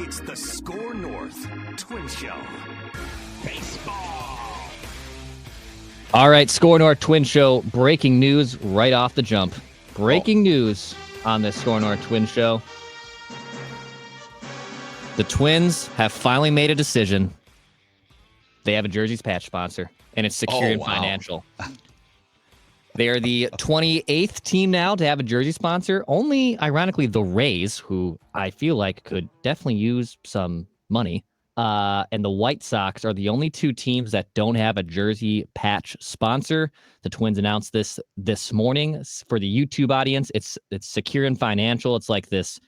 It's the Score North Twin Show. Baseball. All right, Score North Twin Show. Breaking news right off the jump. Breaking news on this Score North Twin Show. The Twins have finally made a decision. They have a jerseys patch sponsor, and it's Secure and Financial. They are the 28th team now to have a jersey sponsor. Only, ironically, the Rays, who I feel like could definitely use some money, and the White Sox are the only two teams that don't have a jersey patch sponsor. The Twins announced this morning. For the YouTube audience, it's Secure and Financial. It's like this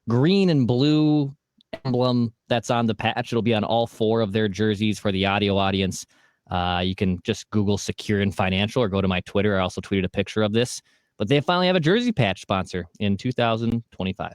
green and blue emblem that's on the patch. It'll be on all four of their jerseys. For the audio audience, you can just Google Secure and Financial or go to my Twitter. I also tweeted a picture of this. But they finally have a jersey patch sponsor in 2025.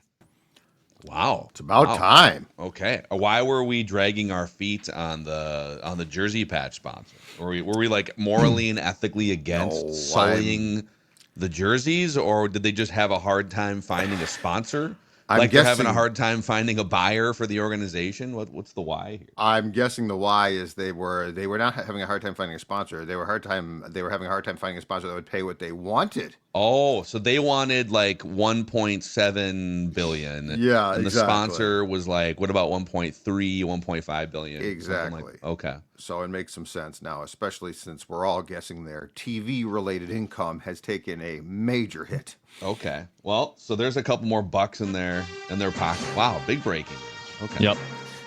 Wow, it's about time. Okay, why were we dragging our feet on the jersey patch sponsor? Were we like morally and ethically against sullying the jerseys, or did they just have a hard time finding a sponsor? They're having a hard time finding a buyer for the organization. What's the why here? I'm guessing the why is they were not having a hard time finding a sponsor. They were having a hard time finding a sponsor that would pay what they wanted. Oh, so they wanted like 1.7 billion. Yeah, and the sponsor was like, what about 1.3, 1.5 billion? Exactly. Okay. So it makes some sense now, especially since we're all guessing their TV-related income has taken a major hit. Okay. Well, so there's a couple more bucks in their pocket. Wow, big breaking news. Okay. Yep.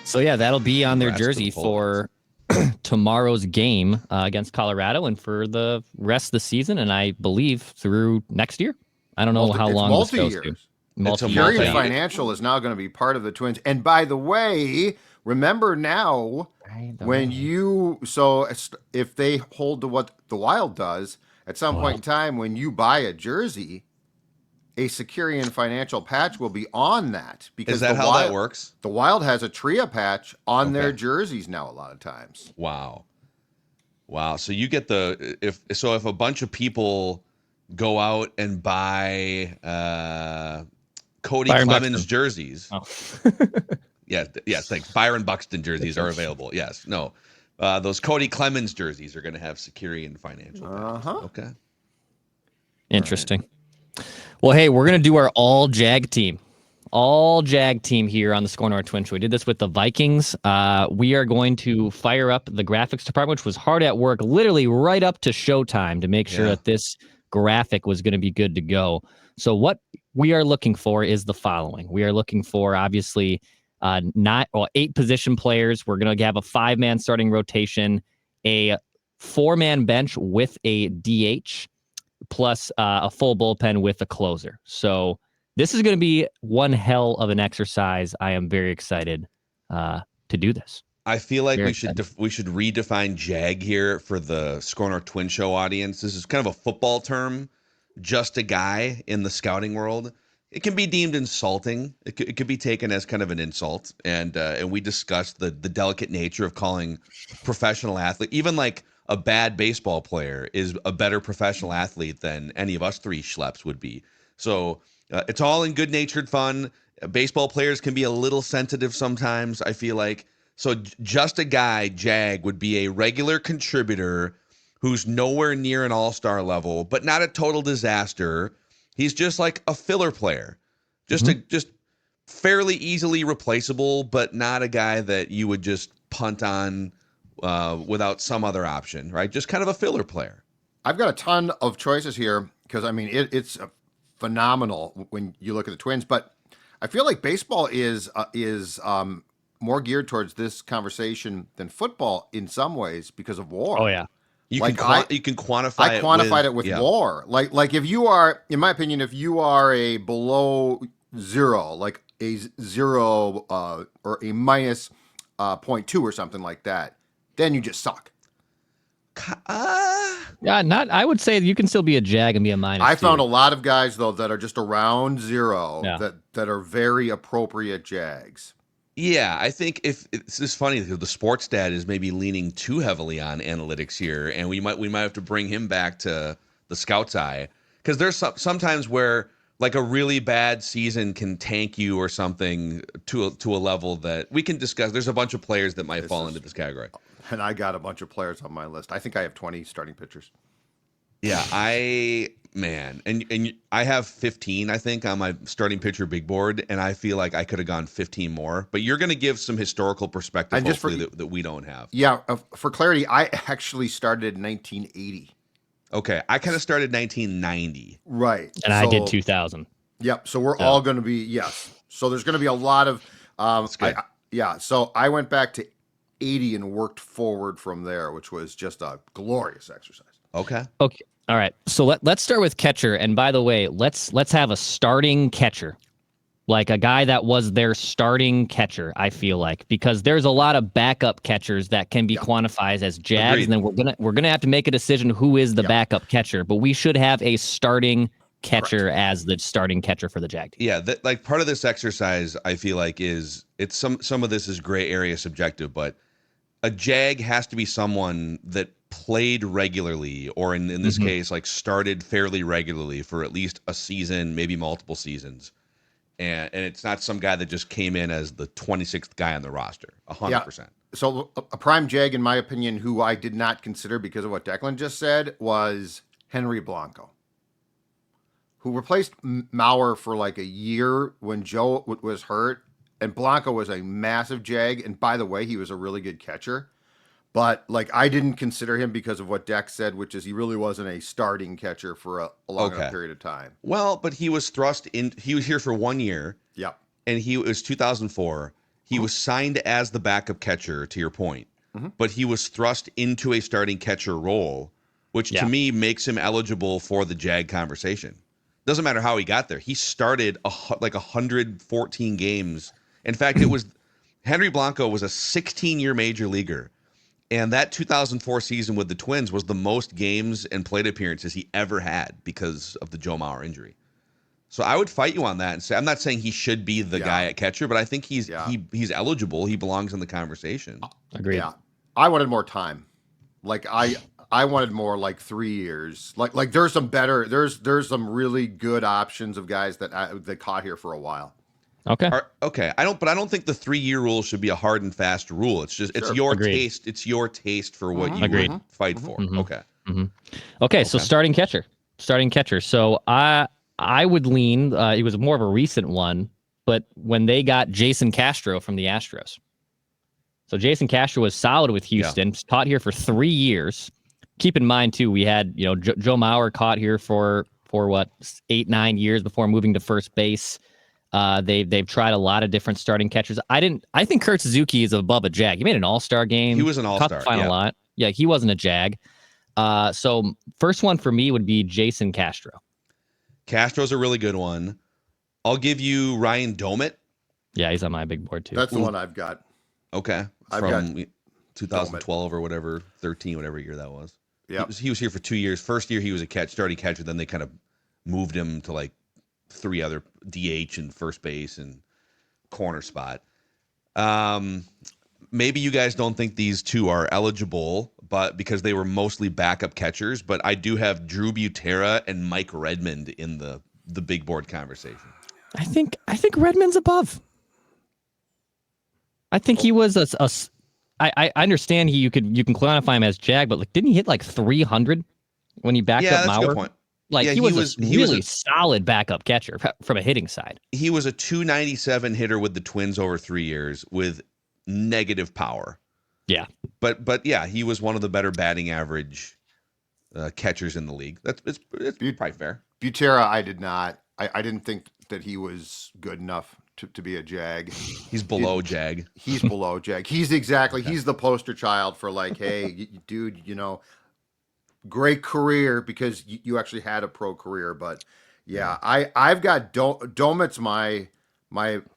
So yeah, that'll be on their jersey for tomorrow's game against Colorado and for the rest of the season, and I believe through next year. I don't know how long this goes to. Secure and Financial is now going to be part of the Twins. And by the way, remember now when if they hold to what the Wild does, at some point in time when you buy a jersey, a Secure and Financial patch will be on that. Because is that how that works? The Wild has a Tria patch on their jerseys now a lot of times. Wow. So you get if a bunch of people go out and buy Cody Clemens jerseys. Oh. Yes, thanks. Byron Buxton jerseys are available. Yes. No. Those Cody Clemens jerseys are going to have Secure and Financial patches. Okay. Interesting. Right. Well, hey, we're going to do our all-Jag team. All-Jag team here on the Score North Twin Show. We did this with the Vikings. We are going to fire up the graphics department, which was hard at work, literally right up to showtime to make sure that this graphic was going to be good to go. So what we are looking for is the following. We are looking for, obviously, 8 position players. We're going to have a 5-man starting rotation, a 4-man bench with a DH, plus a full bullpen with a closer. So this is going to be one hell of an exercise. I am very excited to do this. I feel like we should redefine JAG here for the Score North Twin Show audience. This is kind of a football term, just a guy in the scouting world. It can be deemed insulting. It could be taken as kind of an insult. And we discussed the delicate nature of calling professional athlete, even like a bad baseball player is a better professional athlete than any of us three schleps would be. So it's all in good-natured fun. Baseball players can be a little sensitive sometimes, I feel like. So just a guy, Jag, would be a regular contributor who's nowhere near an all-star level, but not a total disaster. He's just like a filler player, just fairly easily replaceable, but not a guy that you would just punt on without some other option, right? Just kind of a filler player. I've got a ton of choices here because, I mean, it's phenomenal when you look at the Twins, but I feel like baseball is more geared towards this conversation than football in some ways because of war. Oh, yeah. You can quantify it. I quantified it with war. Like if you are, in my opinion, if you are a below zero, like a 0 or a minus 0.2 or something like that, then you just suck. I would say you can still be a Jag and be a minus. I found a lot of guys though that are just around 0 that are very appropriate Jags. Yeah, I think if it's just funny, the sports stat is maybe leaning too heavily on analytics here, and we might have to bring him back to the scout's eye, because there's sometimes where like a really bad season can tank you or something to a level that we can discuss. There's a bunch of players that might fall into this category. And I got a bunch of players on my list. I think I have 20 starting pitchers. Yeah, and I have 15, I think, on my starting pitcher big board, and I feel like I could have gone 15 more. But you're going to give some historical perspective, And just hopefully, that we don't have. Yeah, for clarity, I actually started in 1980. Okay, I kind of started 1990. Right. And I did 2000. Yep. So we're all going to be, yes. So there's going to be a lot of, so I went back to 80 and worked forward from there, which was just a glorious exercise. Okay. All right. So let's start with catcher. And by the way, let's have a starting catcher, like a guy that was their starting catcher. I feel like, because there's a lot of backup catchers that can be quantified as Jags, Agreed. and then we're gonna have to make a decision who is the backup catcher. But we should have a starting catcher as the starting catcher for the Jag team. Yeah, like part of this exercise, I feel like it's some of this is gray area subjective, but a Jag has to be someone that played regularly, or in this case, like started fairly regularly for at least a season, maybe multiple seasons. And it's not some guy that just came in as the 26th guy on the roster, 100%. So a prime Jag, in my opinion, who I did not consider because of what Declan just said, was Henry Blanco, who replaced Mauer for like a year when Joe was hurt. And Blanco was a massive Jag. And by the way, he was a really good catcher. But like, I didn't consider him because of what Dex said, which is he really wasn't a starting catcher for a long enough period of time. Well, but he was thrust in. He was here for 1 year. Yep. And it was 2004. He was signed as the backup catcher, to your point. But he was thrust into a starting catcher role, which to me makes him eligible for the Jag conversation. Doesn't matter how he got there. He started like 114 games. In fact, Henry Blanco was a 16-year major leaguer. And that 2004 season with the Twins was the most games and plate appearances he ever had because of the Joe Mauer injury. So I would fight you on that and say, I'm not saying he should be the guy at catcher, but I think he's eligible. He belongs in the conversation. Agreed. Yeah. I wanted more time. Like I wanted more, like 3 years. Like there's some some really good options of guys that caught here for a while. Okay. Okay. I don't think the 3-year rule should be a hard and fast rule. It's just it's your taste. It's your taste for what you would fight for. Okay. Okay. So starting catcher. So I would lean. It was more of a recent one, but when they got Jason Castro from the Astros. So Jason Castro was solid with Houston. Caught here for 3 years. Keep in mind too, we had Joe Mauer caught here for what 8-9 years before moving to first base. They've tried a lot of different starting catchers. I think Kurt Suzuki is above a Jag. He made an all-star game. He was an all-star. Caught the final lot. Yeah, he wasn't a Jag. So first one for me would be Jason Castro. Castro's a really good one. I'll give you Ryan Domit. Yeah, he's on my big board too. That's the one I've got. Okay. I've From got 2012 or whatever, 13, whatever year that was. Yeah. He was here for 2 years. First year he was a starting catcher. Then they kind of moved him to like 3 other DH and first base and corner spot. Maybe you guys don't think these two are eligible, but because they were mostly backup catchers. But I do have Drew Butera and Mike Redmond in the big board conversation. I think Redmond's above. I think he was I understand you can quantify him as Jag, but like didn't he hit like 300 when he backed up Mauer? That's a good point. Like he was a really solid backup catcher from a hitting side. He was a 297 hitter with the Twins over 3 years with negative power. Yeah. But yeah, he was one of the better batting average catchers in the league. It's probably fair. Butera, I did not. I didn't think that he was good enough to be a Jag. He's below Jag. He's below Jag. He's the poster child for like, hey, dude, great career because you actually had a pro career. But yeah, I've got Domit's my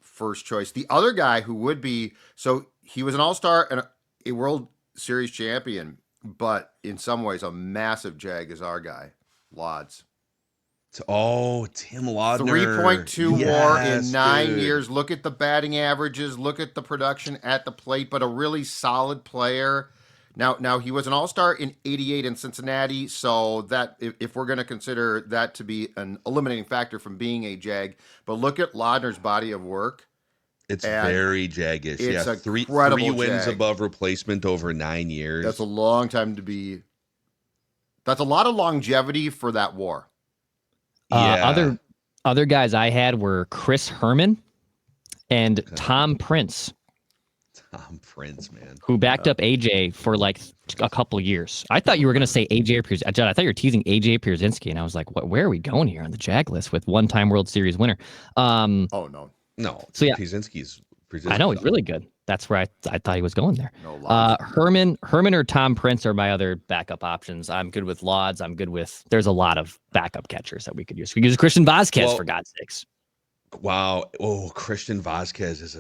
first choice. The other guy who would be, so he was an all-star and a World Series champion, but in some ways a massive Jag is our guy, Lods. Oh, Tim Laudner. 3.2 WAR in 9 years. Look at the batting averages. Look at the production at the plate, but a really solid player. Now he was an all-star in '88 in Cincinnati, so that if we're going to consider that to be an eliminating factor from being a Jag, but look at Laudner's body of work. It's very jaggish. It's yeah, a three wins Jag. above replacement over 9 years. That's a long time to be. That's a lot of longevity for that WAR. Yeah. Other guys I had were Chris Herman and Tom Prince. Tom Prince, man. Who backed up AJ for like a couple of years. I thought you were going to say AJ Pierzynski. Judd, I thought you were teasing AJ Pierzynski, and I was like, where are we going here on the Jag list with one-time World Series winner? Oh, no. No. So, yeah. Pierzynski's I know, he's really good. That's where I thought he was going there. No, Herman or Tom Prince are my other backup options. I'm good with Lauds. I'm good with, there's a lot of backup catchers that we could use. We could use Christian Vazquez, for God's sakes. Wow. Oh, Christian Vazquez is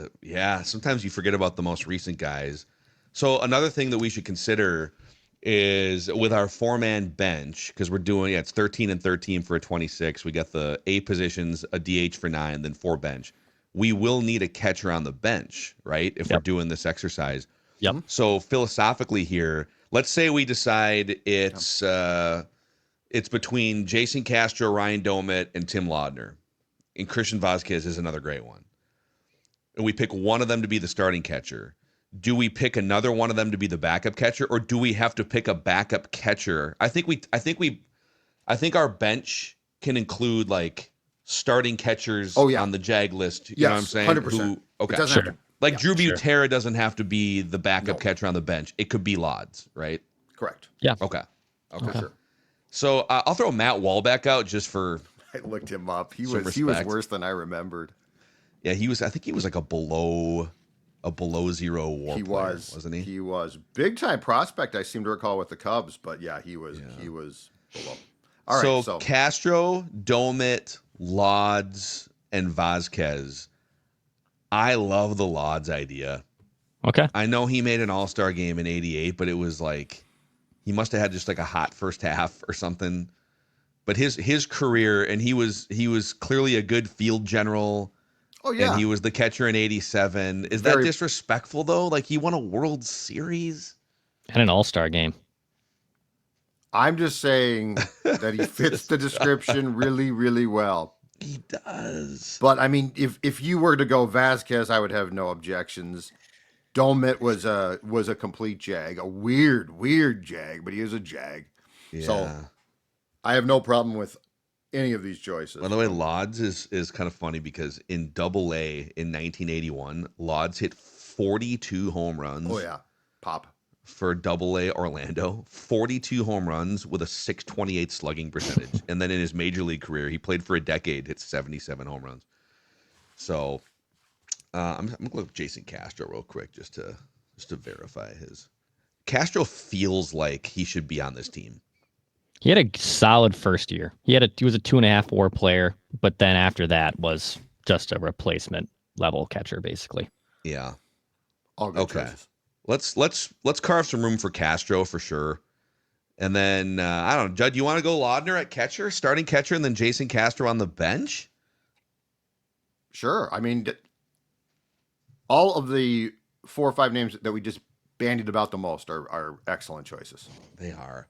sometimes you forget about the most recent guys. So another thing that we should consider is with our 4-man bench, because we're doing, it's 13 and 13 for a 26. We got the 8 positions, a DH for 9, then 4 bench. We will need a catcher on the bench, right? If we're doing this exercise. Yep. So philosophically here, let's say we decide it's between Jason Castro, Ryan Domit, and Tim Laudner. And Christian Vazquez is another great one. And we pick one of them to be the starting catcher. Do we pick another one of them to be the backup catcher, or do we have to pick a backup catcher? I think our bench can include like starting catchers on the Jag list. You know what I'm saying? 100%. Okay. Sure. Like Drew Butera doesn't have to be the backup catcher on the bench. It could be Lauds, right? Correct. Yeah. Okay. Sure. So I'll throw Matt Wallback out just for. I looked him up. He was worse than I remembered. Yeah, he was. I think he was like a below 0 WAR player, wasn't he? He was big time prospect. I seem to recall with the Cubs, but yeah, he was below. All right. So Castro, Domit, Lauds, and Vazquez. I love the Lauds idea. Okay. I know he made an all-star game in '88, but it was like he must have had just like a hot first half or something. But his career, and he was clearly a good field general. Oh yeah. And he was the catcher in '87. Is that disrespectful though? Like he won a World Series and an all-star game. I'm just saying that he fits the description really, really well. He does. But I mean, if you were to go Vazquez, I would have no objections. Domit was a complete Jag, a weird Jag, but he is a Jag. Yeah. So I have no problem with any of these choices. By the way, Lauds is kind of funny because in Double-A in 1981, Lauds hit 42 home runs. Oh yeah, pop. For Double-A Orlando, 42 home runs with a .628 slugging percentage. And then in his major league career, he played for a decade, hit 77 home runs. So I'm going to look at Jason Castro real quick just to verify his. Castro feels like he should be on this team. He had a solid first year. He was a 2.5 WAR player, but then after that was just a replacement level catcher, basically. Yeah. All good choices. Let's carve some room for Castro for sure. And then I don't know, Judd, you want to go Laudner at catcher, starting catcher, and then Jason Castro on the bench? Sure. I mean, all of the 4 or 5 names that we just bandied about the most are excellent choices. They are.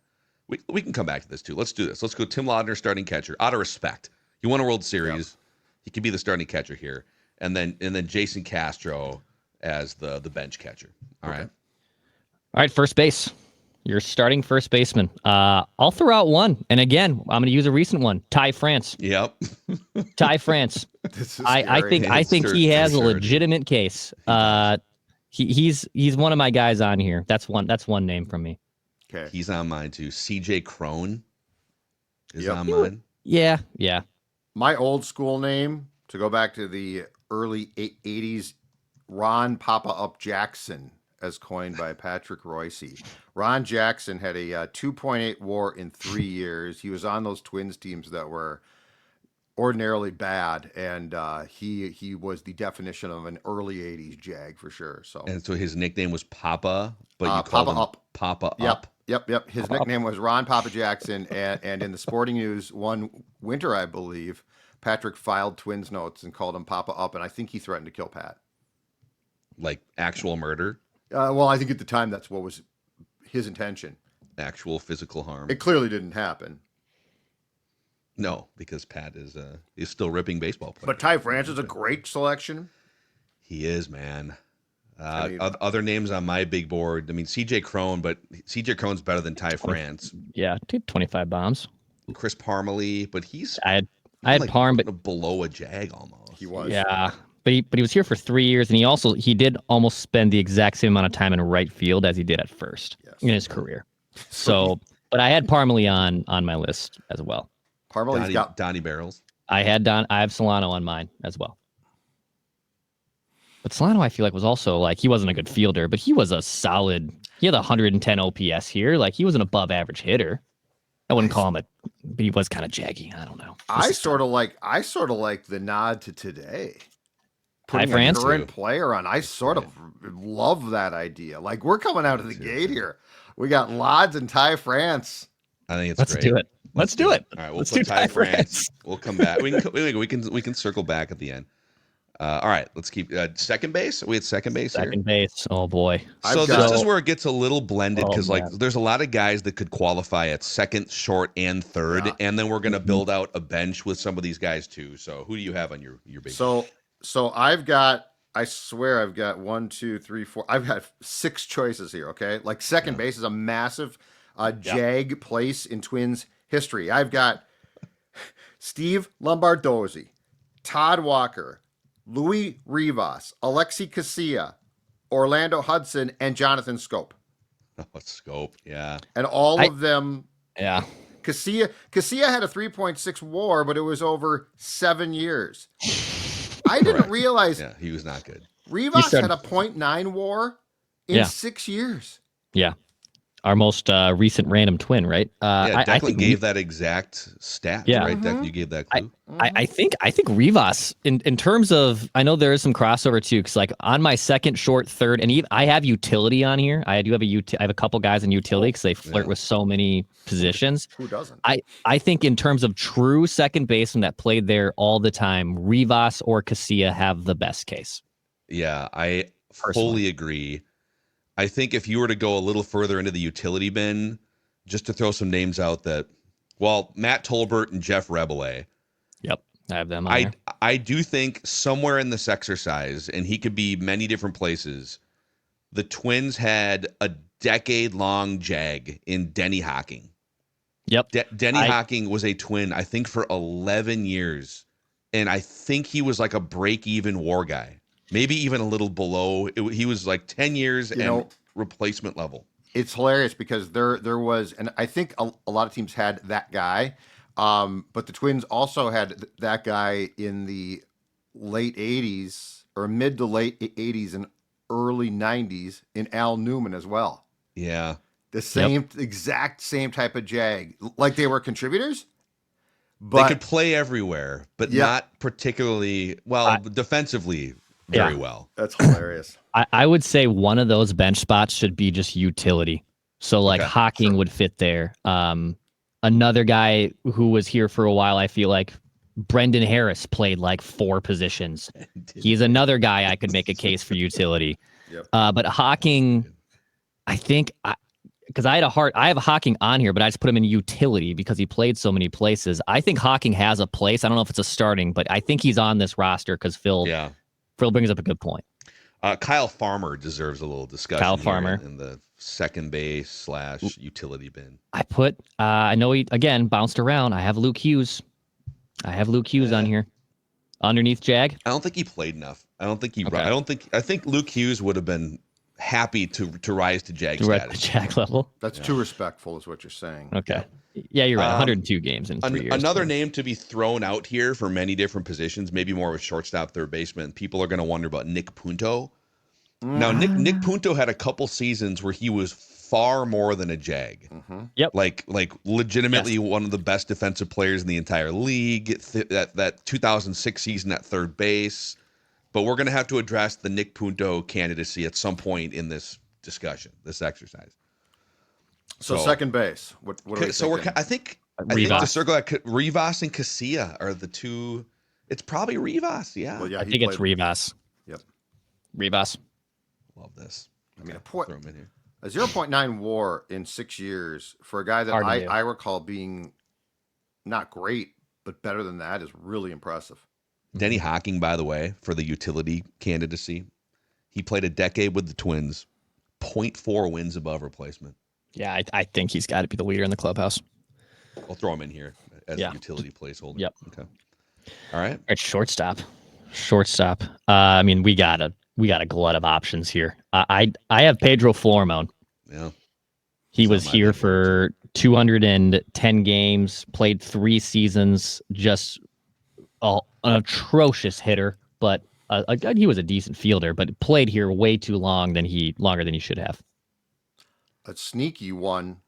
We can come back to this too. Let's do this. Let's go Tim Laudner, starting catcher, out of respect. He won a World Series. Yep. He could be the starting catcher here, and then Jason Castro as the bench catcher. All right, first base. You're starting first baseman. I'll throw out one, and again, I'm going to use a recent one. Ty France. Yep. Ty France. I think he has a legitimate case. He's one of my guys on here. That's one name from me. Okay. He's on mine too. CJ Crone is on mine. Yeah. My old school name, to go back to the early 80s, Ron Papa Up Jackson, as coined by Patrick Royce. Ron Jackson had a 2.8 WAR in 3 years. He was on those Twins teams that were ordinarily bad, and he was the definition of an early 80s Jag for sure. So his nickname was Papa, but you called him Papa Up. Yep. His nickname was Ron Papa Jackson, and in the Sporting News one winter, I believe, Patrick filed Twins notes and called him Papa Up, and I think he threatened to kill Pat. Like actual murder? Well, I think at the time that's what was his intention. Actual physical harm. It clearly didn't happen. No, because Pat is still ripping baseball players. But Ty France is a great selection. He is, man. Other names on my big board. I mean, C.J. Cron, but C.J. Cron's better than Ty France. Yeah, 25 bombs. Chris Parmelee, but I had like Parm, but below a Jag almost. He was. Yeah, but he was here for 3 years, and he did almost spend the exact same amount of time in right field as he did at first in his career. So, but I had Parmelee on my list as well. Parmelee's got Donnie Barrels. I have Solano on mine as well. But Solano, I feel like, was also like, he wasn't a good fielder, but he was a solid. He had 110 OPS here. Like, he was an above average hitter. I wouldn't call him but he was kind of jaggy. I don't know. I sort of like the nod to today. Ty Putting France a current player on. I sort of love that idea. Like, we're coming out of the gate here. We got Lods and Ty France. I think it's Let's great. do it. Let's do it. All right, Let's put do Ty France. We'll come back. We can circle back at the end. All right, let's keep second base. Are we at second base here? Second base. Oh boy. So this is where it gets a little blended because like man. there's a lot of guys that could qualify at second, short, and third, and then we're gonna build out a bench with some of these guys too. So who do you have on your big? So I've got. I swear I've got 1, 2, 3, 4. I've got 6 choices here. Okay, like second base is a massive jag place in Twins history. I've got Steve Lombardozzi, Todd Walker, Louis Rivas, Alexi Casilla, Orlando Hudson, and Jonathan Scope. Oh, Scope, yeah. And all of them. Yeah. Casilla had a 3.6 WAR, but it was over 7 years. I didn't realize. Yeah, he was not good. Rivas had a 0.9 WAR in 6 years. Yeah. Our most recent random twin, right? Yeah, Declan I think gave that exact stat, right? Declan, you gave that clue. I think Rivas in terms of, I know there is some crossover too, because like on my second, short, third, and even I have utility on here. I have a couple guys in utility because they flirt with so many positions. Who doesn't? I think in terms of true second baseman that played there all the time, Rivas or Casilla have the best case. Yeah, I fully agree. I think if you were to go a little further into the utility bin, just to throw some names out Matt Tolbert and Jeff Rebele. Yep, I have them on there. I do think somewhere in this exercise, and he could be many different places, the Twins had a decade-long jag in Denny Hocking. Yep. Denny Hocking was a Twin, I think, for 11 years, and I think he was like a break-even WAR guy. Maybe even a little below. He was like 10 years and replacement level. It's hilarious because there was, and I think a lot of teams had that guy, but the Twins also had that guy in the late 80s or mid to late 80s and early 90s in Al Newman as well. Yeah. The exact same type of jag. Like they were contributors. But they could play everywhere, but not particularly defensively. Very well. That's hilarious. I would say one of those bench spots should be just utility. So like Hocking would fit there. Another guy who was here for a while, I feel like Brendan Harris played like 4 positions. He's another guy I could make a case for utility. But Hocking, I think because I have Hocking on here, but I just put him in utility because he played so many places. I think Hocking has a place. I don't know if it's a starting, but I think he's on this roster because Phil brings up a good point. Kyle Farmer deserves a little discussion. Kyle Farmer in the second base / utility bin. I put. I know he again bounced around. I have Luke Hughes. On here, underneath Jag. I don't think he played enough. I think Luke Hughes would have been happy to rise to Jag status. The Jag level. That's too respectful, is what you're saying. Okay. Yeah, you're right. 102 games in 3 years. Another name to be thrown out here for many different positions, maybe more of a shortstop, third baseman. People are going to wonder about Nick Punto. Now, Nick Punto had a couple seasons where he was far more than a jag. Yep. Like legitimately one of the best defensive players in the entire league. That 2006 season at third base. But we're going to have to address the Nick Punto candidacy at some point in this discussion, this exercise. So second base. What are we thinking? I think to circle that, Rivas and Casilla are the two. It's probably Rivas. Yeah. I think it's Rivas. Yep. Rivas. Love this. I mean, throw him in here. A 0.9 WAR in 6 years for a guy that I recall being not great, but better than that is really impressive. Denny Hocking, by the way, for the utility candidacy, he played a decade with the Twins, 0.4 wins above replacement. Yeah, I think he's got to be the leader in the clubhouse. I'll throw him in here as a utility placeholder. Yep. Okay. All right. At shortstop. I mean, we got a glut of options here. I have Pedro Flormon. Yeah. He was here for 210 games, played 3 seasons, just an atrocious hitter, but he was a decent fielder, but played here way too longer than he should have. A sneaky one,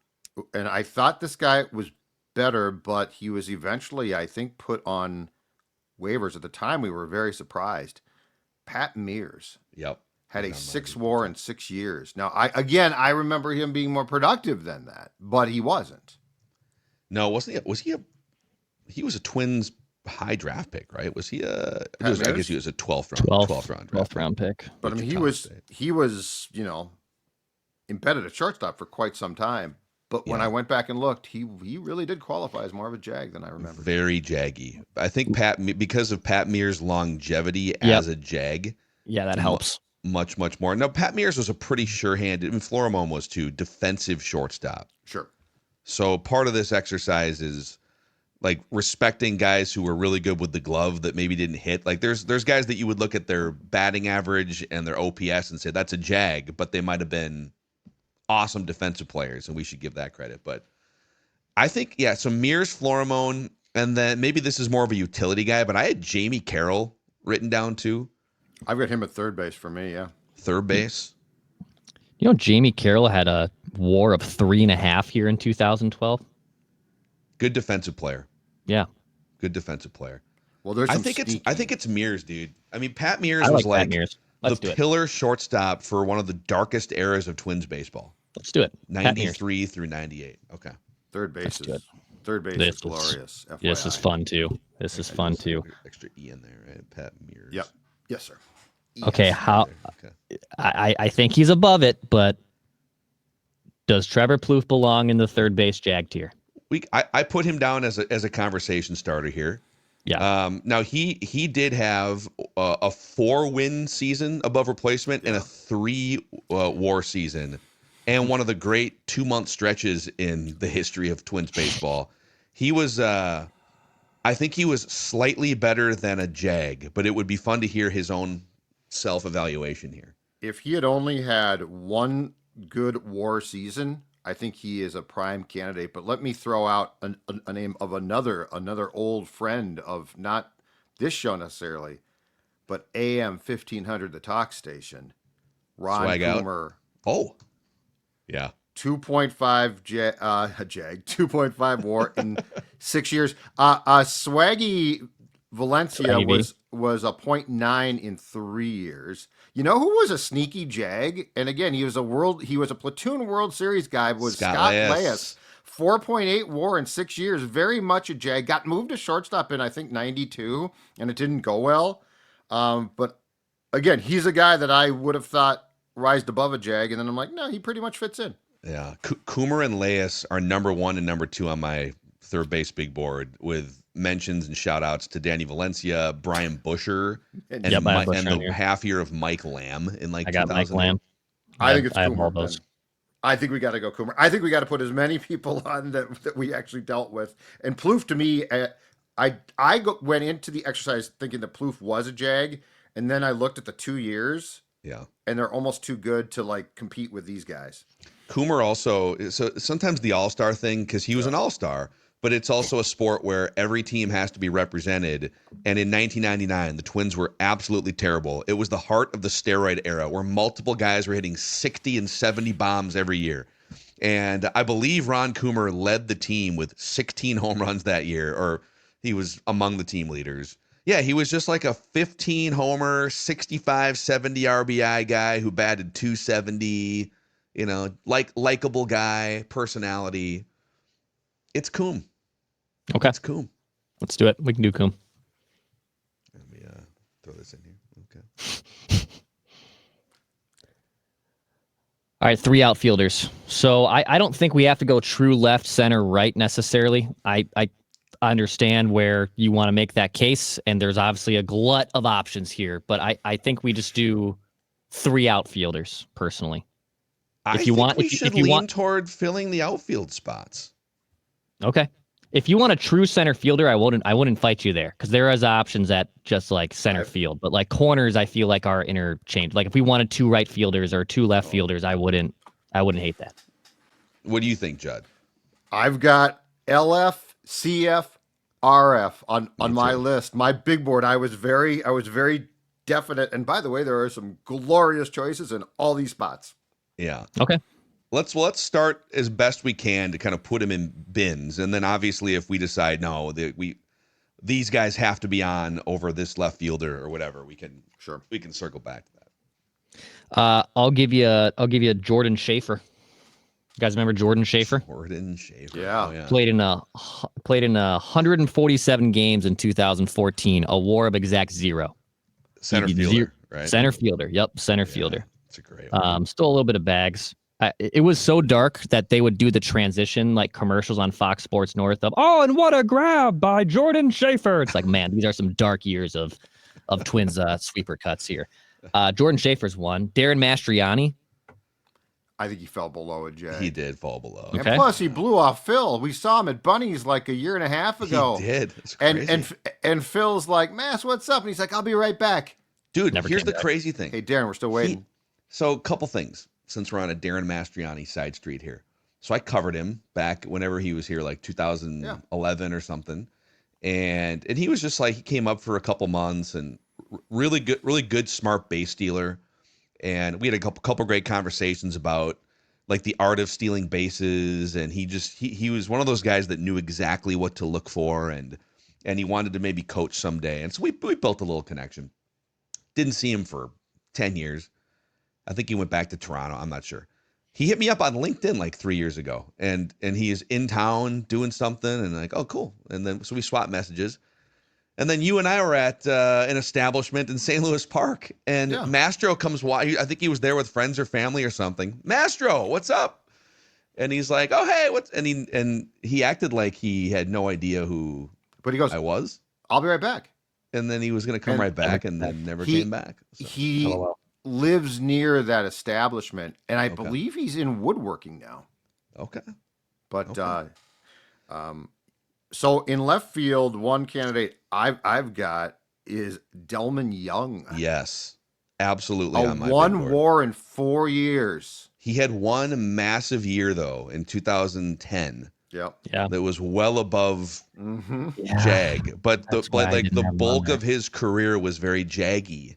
and I thought this guy was better, but he was eventually, I think, put on waivers. At the time, we were very surprised. Pat Mears. Yep. Had a 6 WAR in 6 years. Now, I remember him being more productive than that, but he wasn't. No, wasn't he? He was a Twins high draft pick, right? Was he I guess he was a 12th round pick. But I mean, he was, embedded at shortstop for quite some time. But when I went back and looked, he really did qualify as more of a Jag than I remember. Very jaggy. I think because of Pat Mears' longevity as a Jag. Yeah, that helps. Much more. Now, Pat Mears was a pretty sure-handed, and Florimon was too, defensive shortstop. Sure. So part of this exercise is like respecting guys who were really good with the glove that maybe didn't hit. Like there's guys that you would look at their batting average and their OPS and say that's a Jag, but they might have been awesome defensive players, and we should give that credit. But I think, so Mears, Florimon, and then maybe this is more of a utility guy, but I had Jamie Carroll written down too. I've got him at third base for me, yeah. Third base. Jamie Carroll had a WAR of 3.5 here in 2012. Good defensive player. Yeah. Good defensive player. Well, I think it's Mears, dude. I mean, Pat Mears was like the pillar shortstop for one of the darkest eras of Twins baseball. Let's do it. 93 through 98. Okay. Third base is glorious. FYI. This is fun too. Extra E in there, right? Pat Mears. Yep. Yes, sir. Okay, I think he's above it, but does Trevor Plouffe belong in the third base Jag tier? I put him down as a conversation starter here. Yeah. Now he did have a 4-win season above replacement and a 3 WAR season, and one of the great 2-month stretches in the history of Twins baseball. He was. I think he was slightly better than a Jag, but it would be fun to hear his own self-evaluation here. If he had only had one good WAR season, I think he is a prime candidate. But let me throw out a name of another old friend of not this show necessarily, but AM 1500, the talk station, Ron Coomer. Oh, yeah. 2.5 Jag, 2.5 WAR in 6 years. Swaggy Valencia was a 0.9 in 3 years. You know who was a sneaky Jag? And again, he was a platoon World Series guy. Was Scott Leyes. 4.8 WAR in 6 years. Very much a Jag. Got moved to shortstop in I think 92, and it didn't go well. But again, he's a guy that I would have thought rised above a Jag, and then I'm like, no, he pretty much fits in. Yeah, Coomer and Leyes are number 1 and number 2 on my third base big board, with mentions and shout outs to Danny Valencia, Brian Busher, and the half year of Mike Lamb in like 2000. I got Mike Lamb. I think it's Coomer. I think we got to go Coomer. I think we got to put as many people on that we actually dealt with. And Plouffe, to me, went into the exercise thinking that Plouffe was a Jag, and then I looked at the 2 years. Yeah. And they're almost too good to like compete with these guys. Coomer also, so sometimes the all-star thing, because he was an all-star, but it's also a sport where every team has to be represented. And in 1999, the Twins were absolutely terrible. It was the heart of the steroid era where multiple guys were hitting 60 and 70 bombs every year. And I believe Ron Coomer led the team with 16 home runs that year, or he was among the team leaders. Yeah, he was just like a 15 homer, 65, 70 RBI guy who batted 270, likable guy, personality. It's Coom. Okay. It's Coom. Let's do it. We can do Coom. Let me throw this in here. Okay. All right, 3 outfielders. So I don't think we have to go true left, center, right necessarily. I understand where you want to make that case, and there's obviously a glut of options here, but I think we just do 3 outfielders personally. I think we should lean toward filling the outfield spots. Okay. If you want a true center fielder, I wouldn't fight you there because there is options at just like center field, but like corners, I feel like are interchangeable. Like if we wanted 2 right fielders or 2 left fielders, I wouldn't hate that. What do you think, Judd? I've got LF, CF, RF on my list. My big board. I was very definite. And by the way, there are some glorious choices in all these spots. Yeah. Okay. Let's start as best we can to kind of put them in bins, and then obviously if we decide no, these guys have to be on over this left fielder or whatever, we can circle back to that. I'll give you Jordan Schaefer. You guys remember Jordan Schaefer? Jordan Schaefer. Yeah. Oh, yeah. Played in 147 games in 2014, a WAR of exact 0. Center fielder, right? Center fielder. Yep, center fielder. That's a great one. Still a little bit of bags. It was so dark that they would do the transition like commercials on Fox Sports North of, oh, and what a grab by Jordan Schaefer. It's like, man, these are some dark years of Twins sweeper cuts here. Jordan Schaefer's one. Darren Mastriani. I think he fell below a Jag. He did fall below. Okay. And plus, he blew off Phil. We saw him at Bunny's like a year and a half ago. He did. That's crazy. And Phil's like, Mass, what's up? And he's like, I'll be right back. Dude, here's the crazy thing. Hey, Darren, we're still waiting. So a couple things. Since we're on a Darren Mastriani side street here. So I covered him back whenever he was here, like 2011 or something. And he was just like, he came up for a couple months and really good, smart base stealer. And we had a couple great conversations about like the art of stealing bases. And he was one of those guys that knew exactly what to look for. And he wanted to maybe coach someday. And so we built a little connection. Didn't see him for 10 years. I think he went back to Toronto. I'm not sure. He hit me up on LinkedIn like 3 years ago, and he is in town doing something, and like, oh, cool. And then so we swapped messages, and then you and I were at an establishment in St. Louis Park, and Mastro comes. I think he was there with friends or family or something. Mastro, what's up? And he's like, oh, hey, what's? And he acted like he had no idea who. But he goes, I was. I'll be right back. And then he was going to come right back, and then never came back. So. He lives near that establishment, and I believe he's in woodworking now. Okay. But so in left field, one candidate I've got is Delman Young. Yes, absolutely. On my one WAR in 4 years. He had one massive year though in 2010. Yep. Yeah. That was well above Jag, but the bulk of his career was very jaggy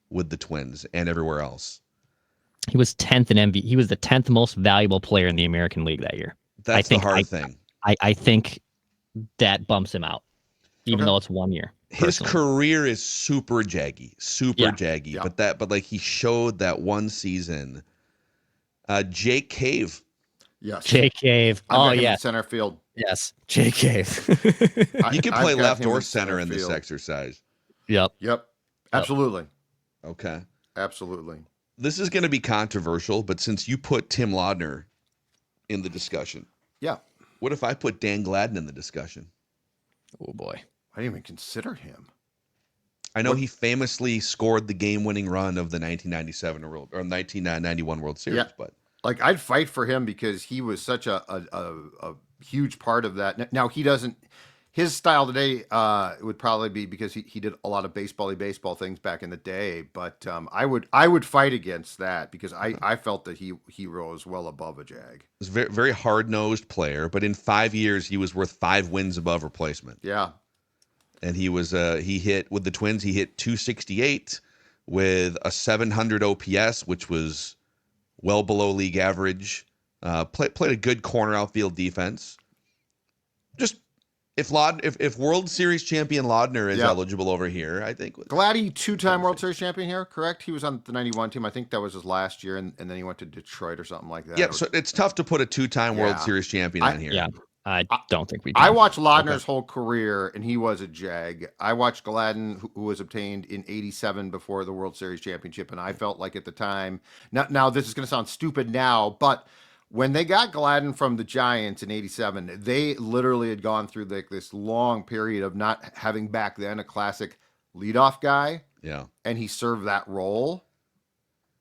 with the Twins and everywhere else. He was 10th in MVP. He was the 10th most valuable player in the American League that year. That's the hard thing. I think that bumps him out, even though it's 1 year. His career is super jaggy, jaggy. Yeah. But like he showed that one season. Jake Cave. Yes. Jake Cave. Center field. Yes. Jake Cave. You can play left or center in this exercise. Yep. Absolutely. Okay. Absolutely. This is going to be controversial, but since you put Tim Laudner in the discussion. Yeah. What if I put Dan Gladden in the discussion? Oh, boy. I didn't even consider him. I know he famously scored the game-winning run of the 1991 World Series, but like I'd fight for him because he was such a huge part of that. Now he doesn't. His style today would probably be because he did a lot of baseball things back in the day. But I would fight against that because I felt that he rose well above a Jag. He was a very, very hard-nosed player, but in 5 years he was worth 5 wins above replacement. Yeah. And he was he hit with the Twins. He hit 268 with a 700 OPS, which was well below league average. Played a good corner outfield defense. Just if World Series champion Laudner is eligible over here, I think. Gladdy, 2-time World Series champion here, correct? He was on the 91 team. I think that was his last year, and then he went to Detroit or something like that. Yeah, so it's tough to put a 2-time World Series champion on here. Yeah. I don't think we can. I watched Laudner's whole career, and he was a Jag. I watched Gladden, who was obtained in '87 before the World Series championship, and I felt like at the time. Now this is going to sound stupid now, but when they got Gladden from the Giants in '87, they literally had gone through this long period of not having back then a classic leadoff guy. Yeah, and he served that role.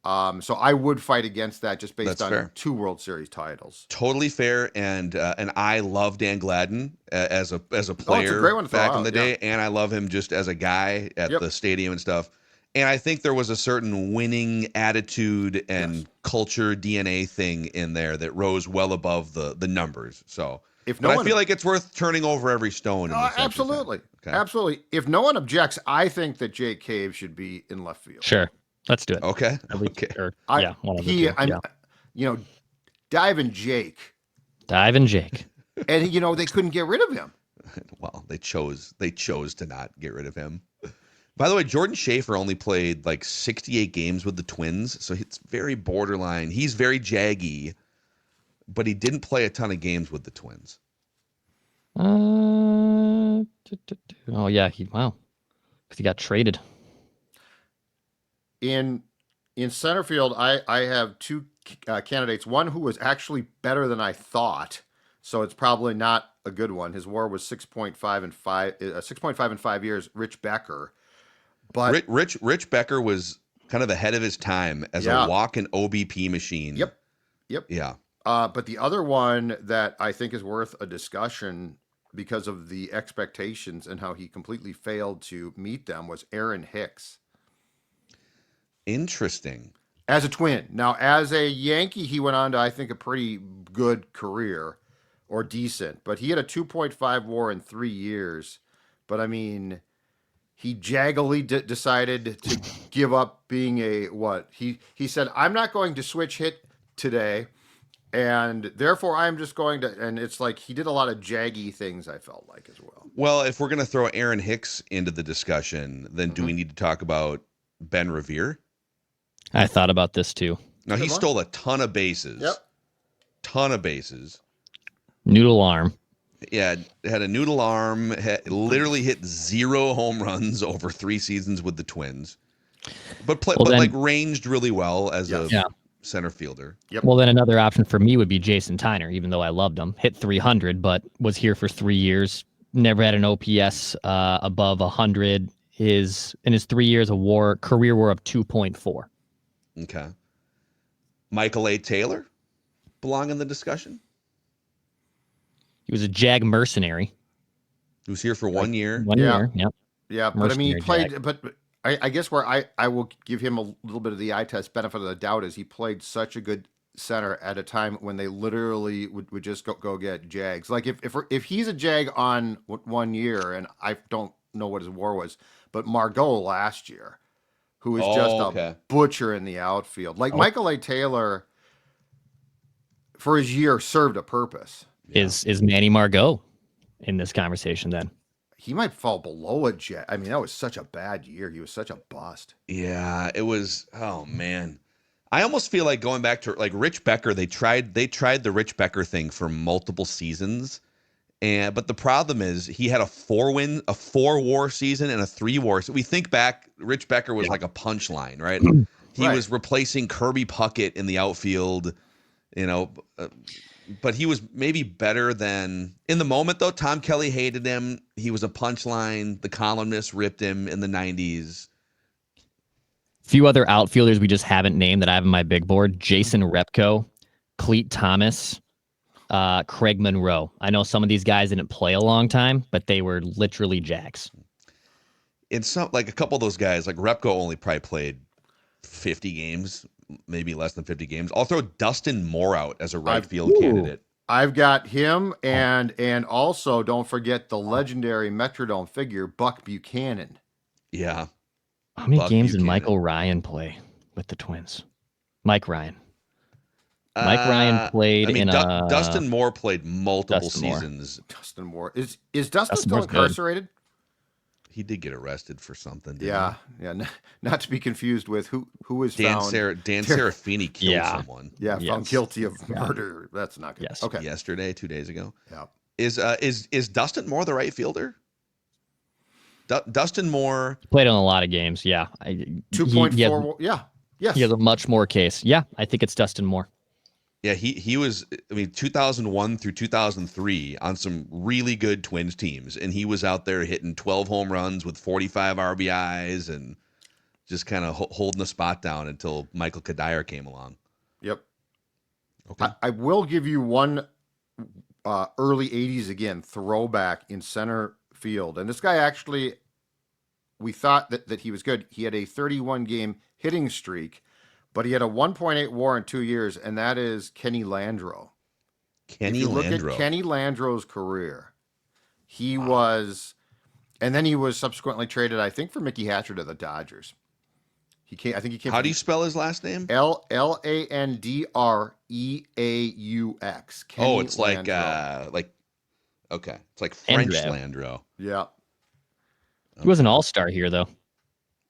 So I would fight against that just based on 2 World Series titles. Totally fair, and I love Dan Gladden as a player it's a great one to throw back in out, the day, and I love him just as a guy at the stadium and stuff. And I think there was a certain winning attitude and culture DNA thing in there that rose well above the numbers. So, I feel like it's worth turning over every stone. In this absolutely, absolutely. If no one objects, I think that Jake Cave should be in left field. Sure. Let's do it. Okay. One of the two. Diving Jake. And they couldn't get rid of him. Well, they chose to not get rid of him. By the way, Jordan Schaefer only played like 68 games with the Twins, so it's very borderline. He's very jaggy, but he didn't play a ton of games with the Twins. Oh yeah, because he got traded. In center field, I have 2 candidates. One who was actually better than I thought, so it's probably not a good one. His WAR was 6.5 in 5 years. Rich Becker, but Rich Becker was kind of ahead of his time as a walk and OBP machine. Yep. Yeah. But the other one that I think is worth a discussion because of the expectations and how he completely failed to meet them was Aaron Hicks. Interesting. As a Twin. Now, as a Yankee, he went on to, I think, a pretty good career, or decent. But he had a 2.5 WAR in 3 years. But, I mean, he jaggily decided to give up being he said, I'm not going to switch hit today, and therefore I'm just going to, and it's like he did a lot of jaggy things, I felt like, as well. Well, if we're going to throw Aaron Hicks into the discussion, then do we need to talk about Ben Revere? I thought about this too. Now, he stole a ton of bases. Yep. Ton of bases. Noodle arm. Yeah, had a noodle arm, literally hit 0 home runs over 3 seasons with the Twins. But ranged really well as a center fielder. Yep. Well, then another option for me would be Jason Tyner, even though I loved him. Hit 300, but was here for 3 years. Never had an OPS above 100. In his 3 years of career WAR of 2.4. Okay. Michael A. Taylor belong in the discussion? He was a Jag mercenary. He was here for 1 year. 1 year, yep. Yeah, but I mean, he played, but I guess where I will give him a little bit of the eye test benefit of the doubt is he played such a good center at a time when they literally would just go get Jags. Like if he's a Jag on 1 year, and I don't know what his WAR was, but Margot last year, who is just a butcher in the outfield. Like Michael A. Taylor, for his year, served a purpose. Is Manny Margot in this conversation then? He might fall below a Jag. I mean, that was such a bad year. He was such a bust. Yeah, it was. Oh man, I almost feel like going back to like Rich Becker. They tried the Rich Becker thing for multiple seasons, but the problem is he had a 4 WAR season and a 3 WAR. So we think back, Rich Becker was like a punchline, right? He was replacing Kirby Puckett in the outfield, but he was maybe better than in the moment though. Tom Kelly hated him. He was a punchline. The columnists ripped him in the 90s. Few other outfielders we just haven't named that I have in my big board: Jason Repko, Cleet Thomas, Craig Monroe. I know some of these guys didn't play a long time, but they were literally Jags. In some, like a couple of those guys, like Repko only probably played 50 games, maybe less than 50 games. I'll throw Dustin Moore out as a right field candidate. I've got him, and also don't forget the legendary Metrodome figure, Buck Buchanan. Yeah. How many games did Michael Ryan play with the Twins? Mike Ryan. Mike Ryan played Dustin Moore played multiple seasons. Dustin Moore. Is Dustin still incarcerated? He did get arrested for something. Yeah. Not to be confused with who was Dan found. Dan Serafini killed someone. Yeah, found guilty of murder. That's not good. Yes. Okay. Yesterday, 2 days ago. Yeah. Is Dustin Moore the right fielder? Dustin Moore Played in a lot of games. Yeah. 2.4. Yeah. Yes. He has a much more case. Yeah, I think it's Dustin Moore. Yeah, he was, 2001 through 2003 on some really good Twins teams, and he was out there hitting 12 home runs with 45 RBIs and just kind of holding the spot down until Michael Kadire came along. Yep. Okay. I will give you one early 80s again throwback in center field. And this guy actually, we thought that he was good. He had a 31 game hitting streak, but he had a 1.8 WAR in 2 years, and that is Kenny Landreau. Look at Kenny Landreau's career, he was, and then he was subsequently traded, I think, for Mickey Hatcher to the Dodgers. I think he came. How do you spell his last name? Landreaux. Oh, it's like okay, it's like French Landreau. Yeah. He was an all-star here, though.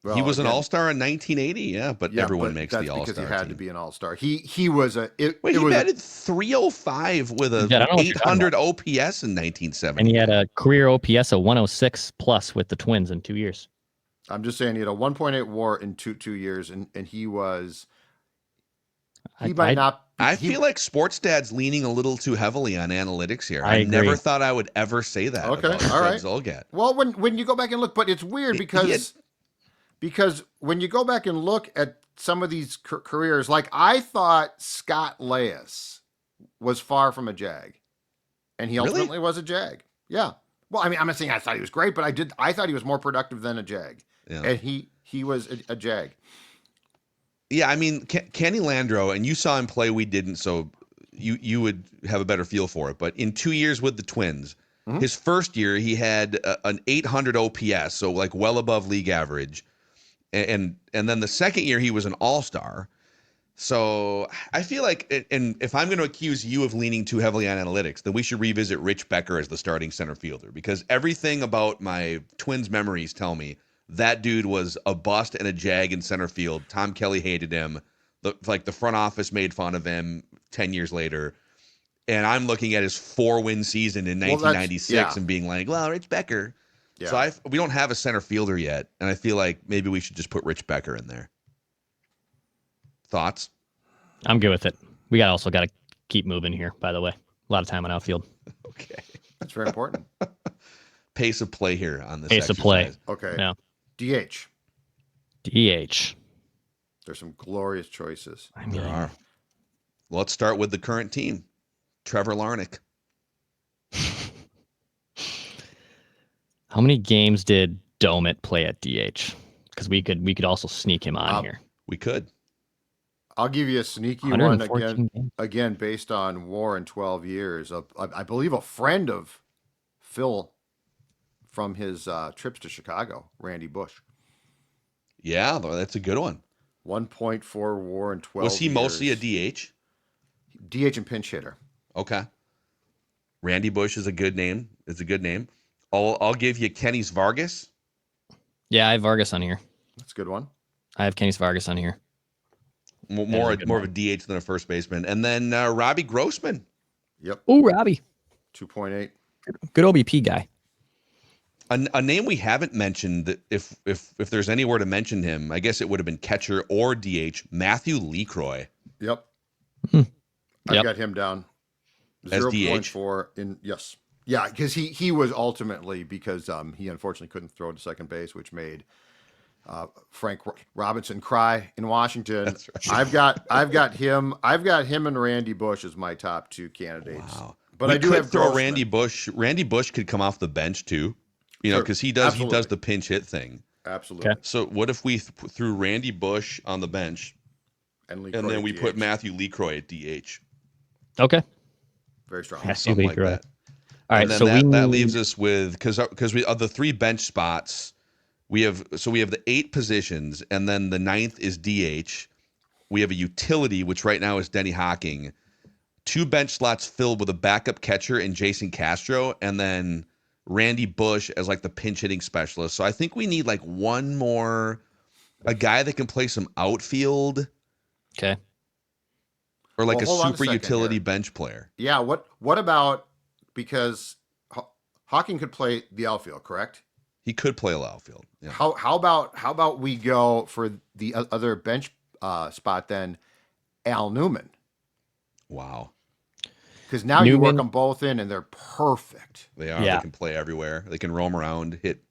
Well, he was an all-star in 1980, yeah, but everyone makes the all-star because he had team. to be an all-star. He was a. He batted 305 with a 800 OPS in 1970, and he had a career OPS of 106 plus with the Twins in 2 years. I'm just saying he had a 1.8 WAR in two years, and he was. He might not. I feel like Sports Dad's leaning a little too heavily on analytics here. I never thought I would ever say that. Okay, about all right. Zulgad. Well, when you go back and look, but it's weird because when you go back and look at some of these careers, like I thought Scott Leyes was far from a Jag, and he ultimately was a Jag. Yeah. Well, I mean, I'm not saying I thought he was great, but I thought he was more productive than a Jag, and he was a Jag. Yeah, I mean, Kenny Landreau, and you saw him play, we didn't, so you would have a better feel for it. But in 2 years with the Twins, his first year, he had an 800 OPS, so like well above league average. And then the second year, he was an all-star. So I feel like, and if I'm going to accuse you of leaning too heavily on analytics, then we should revisit Rich Becker as the starting center fielder, because everything about my Twins memories tell me that dude was a bust and a Jag in center field. Tom Kelly hated him. The front office made fun of him 10 years later. And I'm looking at his 4-win season in 1996 and being like, well, Rich Becker. Yeah. So we don't have a center fielder yet. And I feel like maybe we should just put Rich Becker in there. Thoughts? I'm good with it. We also got to keep moving here, by the way. A lot of time on outfield. Okay. That's very important. Pace of play here on this Pace of play. Okay. Yeah. DH. There's some glorious choices. I mean, there are. Well, let's start with the current team. Trevor Larnach. How many games did Domit play at DH? Because we could also sneak him on here. We could. I'll give you a sneaky one again based on WAR in 12 years. I believe a friend of Phil from his trips to Chicago, Randy Bush. Yeah, that's a good one. 1.4 WAR in 12 Was he years. mostly a DH? DH and pinch hitter. Okay. Randy Bush is a good name. I'll give you Kenny's Vargas. Yeah, I have Vargas on here. That's a good one. I have Kenny's Vargas on here. More of a DH than a first baseman. And then Robbie Grossman. Yep. Oh, Robbie. 2.8. Good OBP guy. A name we haven't mentioned, that if there's anywhere to mention him, I guess it would have been catcher or DH, Matthew LeCroy. Yep. I've got him down. 0.4 in yes. Yeah, because he was ultimately, because he unfortunately couldn't throw to second base, which made Frank Robinson cry in Washington. That's right. I've got him and Randy Bush as my top two candidates. Wow. But I do could have throw Grossman. Randy Bush. Randy Bush could come off the bench too, because he does the pinch hit thing. Absolutely. Okay. So what if we threw Randy Bush on the bench, and then we put Matthew LeCroy at DH? Okay. Very strong. Something like that. All right, and then so that leaves us with, because we of the 3 bench spots, we have the 8 positions, and then the 9th is DH. We have a utility, which right now is Denny Hocking. 2 bench slots filled with a backup catcher and Jason Castro, and then Randy Bush as like the pinch hitting specialist. So I think we need like one more, a guy that can play some outfield. Okay. Or like a super utility bench player. Yeah. What about, because Hawking could play the outfield, correct? He could play outfield. Yeah. How about we go for the other bench spot then, Al Newman? Wow. Because now you work them both in, and they're perfect. They are. Yeah. They can play everywhere. They can roam around, hit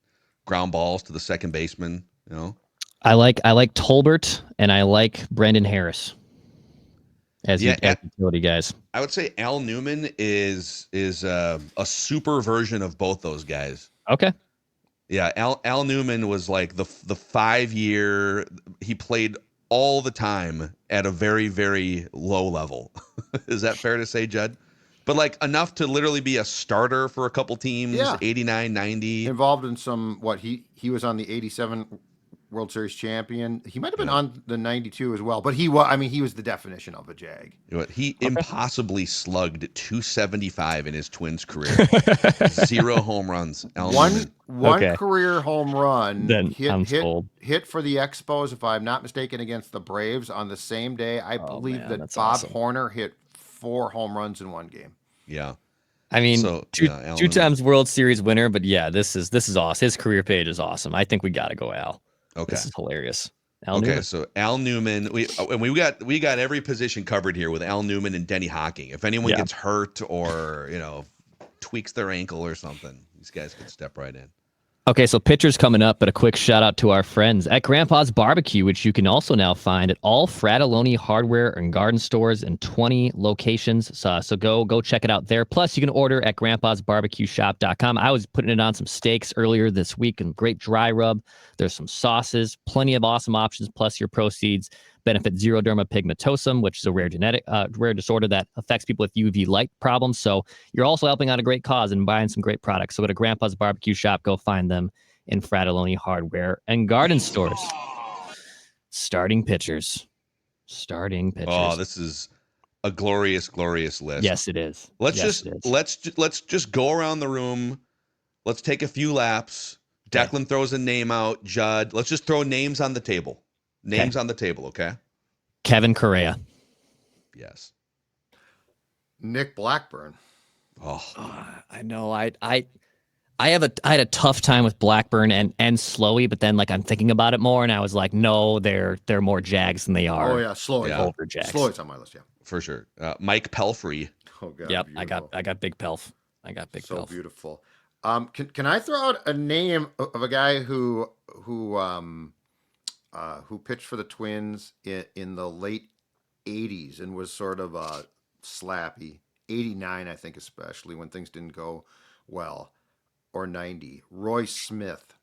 ground balls to the second baseman. You know. I like Tolbert, and I like Brendan Harris as utility guys. I would say Al Newman is a super version of both those guys. Okay. Yeah, Al Newman was like the 5-year. He played all the time at a very, very low level. Is that fair to say, Judd? But like enough to literally be a starter for a couple teams, 89, 90. Involved in some, he was on the 87 World Series champion. He might have been on the 92 as well, but he was the definition of a Jag. You know what? He impossibly slugged 275 in his Twins career. 0 home runs. One career home run hit for the Expos, if I'm not mistaken, against the Braves on the same day. I believe that Bob Horner hit 4 home runs in one game. Yeah. I mean, two times World Series winner, but yeah, this is awesome. His career page is awesome. I think we got to go Al. Okay. This is hilarious. Newman. So Al Newman, we got every position covered here with Al Newman and Denny Hocking. If anyone gets hurt or, tweaks their ankle or something, these guys can step right in. Okay, so pitchers coming up, but a quick shout out to our friends at Grandpa's Barbecue, which you can also now find at all Fratelloni hardware and garden stores in 20 locations. So go check it out there. Plus, you can order at grandpasbarbecueshop.com. I was putting it on some steaks earlier this week and great dry rub. There's some sauces, plenty of awesome options. Plus, your proceeds benefit xeroderma pigmentosum, which is a rare disorder that affects people with UV light problems. So you're also helping out a great cause and buying some great products. So go to Grandpa's Barbecue Shop. Go find them in Fratelloni hardware and garden stores. Starting pitchers. Oh, this is a glorious, glorious list. Yes, it is. Let's just go around the room. Let's take a few laps. Declan throws a name out. Judd. Let's just throw names on the table. Names on the table, okay? Kevin Correa. Yes. Nick Blackburn. Oh, I know. I had a tough time with Blackburn and Slowey, but then I'm thinking about it more, and I was like, no, they're more Jags than they are. Oh yeah, Slowey. Over Jags. Slowey's on my list, yeah, for sure. Mike Pelfrey. Oh god. Yep, beautiful. I got Big Pelf. So beautiful. Can I throw out a name of a guy who pitched for the Twins in the late 80s and was sort of slappy. 89, I think, especially when things didn't go well, or 90. Roy Smith.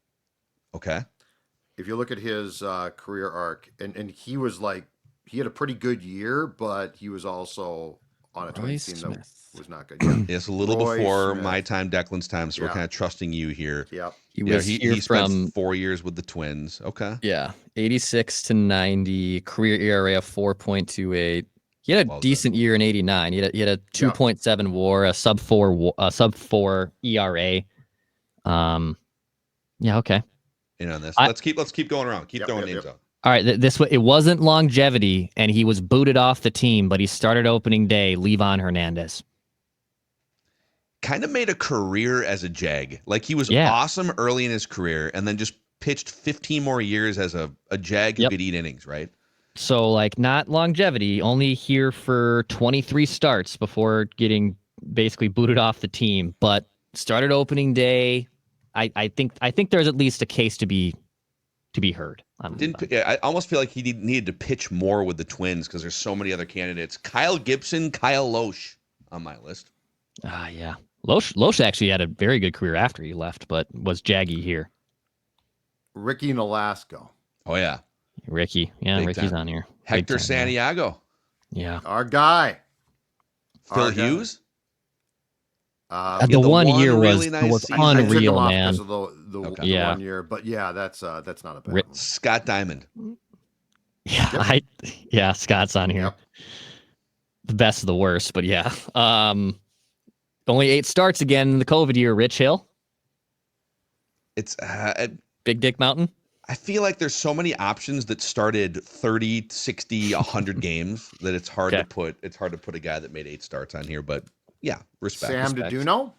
Okay. If you look at his career arc, and he was he had a pretty good year, but he was also on a Twins team that was not good. Yeah. It's a little before my time, Declan's time, so we're kind of trusting you here. Yep. He spent 4 years with the Twins. Okay. Yeah, 86 to 90, career ERA of 4.28. He had a decent year in 89. He had a 2.7 WAR, a sub 4 ERA. Okay. In on this. Let's keep going around. Keep throwing names out. All right, it wasn't longevity, and he was booted off the team, but he started opening day. Levon Hernandez. Kind of made a career as a Jag. He was awesome early in his career, and then just pitched 15 more years as a Jag who could eat innings, right? So, not longevity, only here for 23 starts before getting basically booted off the team, but started opening day. I think there's at least a case to be heard. I almost feel like he needed to pitch more with the Twins because there's so many other candidates. Kyle Gibson, Kyle Loesch on my list. Yeah. Loesch actually had a very good career after he left, but was jaggy here. Ricky Nolasco. Oh, yeah. Ricky. Yeah, Ricky's on here. Hector Santiago. Yeah. Our guy. Phil Hughes. The one year really was unreal, man. Because of the 1 year, but that's not a bad one. Scott Diamond. Yeah, Scott's on here. Yep. The best of the worst, but yeah. Only 8 starts again in the COVID year. Rich Hill. It's Big Dick Mountain. I feel like there's so many options that started 30, 60, 100 games that it's hard to put. It's hard to put a guy that made 8 starts on here, but yeah, respect. Sam Deduno.